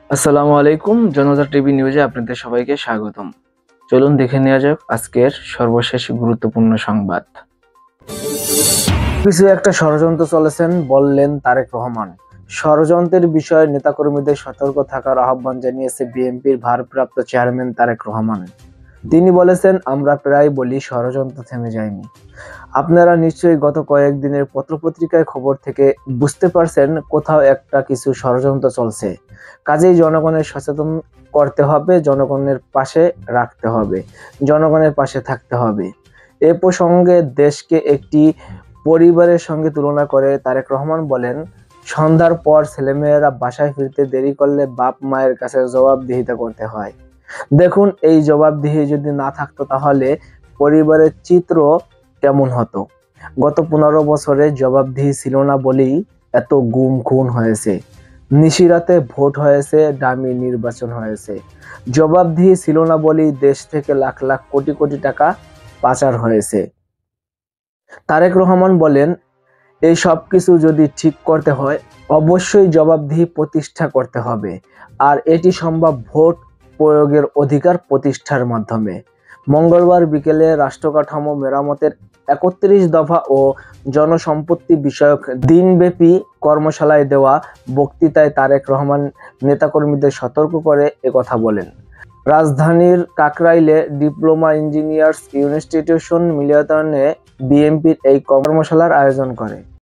আসসালামু আলাইকুম। জনতা টিভি নিউজে আপনাদের সবাইকে স্বাগতম। চলুন দেখে নেওয়া যাক আজকের সর্বশেষ গুরুত্বপূর্ণ সংবাদ। কিছু একটা ষড়যন্ত্র চলেছেন বললেন তারেক রহমান। ষড়যন্ত্রের বিষয়ে নেতাকর্মীদের সতর্ক থাকার আহ্বান জানিয়েছে বিএনপির ভারপ্রাপ্ত চেয়ারম্যান তারেক রহমান। তিনি বলেছেন, আমরা প্রায় বলি ষড়যন্ত্র থেমে যায়নি। আপনারা নিশ্চয়ই গত কয়েকদিনের পত্রপত্রিকায় খবর থেকে বুঝতে পারছেন কোথাও একটা কিছু ষড়যন্ত্র চলছে। কাজেই জনগণের সচেতন করতে হবে, জনগণের পাশে রাখতে হবে, জনগণের পাশে থাকতে হবে। এ প্রসঙ্গে দেশকে একটি পরিবারের সঙ্গে তুলনা করে তারেক রহমান বলেন, সন্ধ্যার পর ছেলেমেয়েরা বাসায় ফিরতে দেরি করলে বাপ মায়ের কাছে জবাবদিহিতা করতে হয়। দেখুন, এই জবাবদিহি যদি না থাকতো তাহলে পরিবারের চিত্র কেমন হতো। গত 15 বছরে জবাবদিহি ছিল না বলেই এত গুম খুন হয়েছে, নিশিরাতে ভোট হয়েছে, ডামি নির্বাচন হয়েছে। জবাবদিহি ছিল না বলেই দেশ থেকে লাখ লাখ কোটি কোটি টাকা পাচার হয়েছে। তারেক রহমান বলেন, এই সব কিছু যদি ঠিক করতে হয় অবশ্যই জবাবদিহি প্রতিষ্ঠা করতে হবে, আর এটি সম্ভব ভোট প্রয়োগের অধিকার প্রতিষ্ঠার মাধ্যমে। মঙ্গলবার বিকেলে রাষ্ট্রকাঠামো মেরামতের 31 দফা ও জনসম্পত্তি বিষয়ক দিনব্যাপী কর্মশালায় দেওয়া বক্তৃতায় তারেক রহমান নেতাকর্মীদের সতর্ক করে একথা বলেন। রাজধানীর কাকরাইলে ডিপ্লোমা ইঞ্জিনিয়ার্স ইনস্টিটিউশন মিলনায়তনে বিএনপির এই কর্মশালার আয়োজন করে।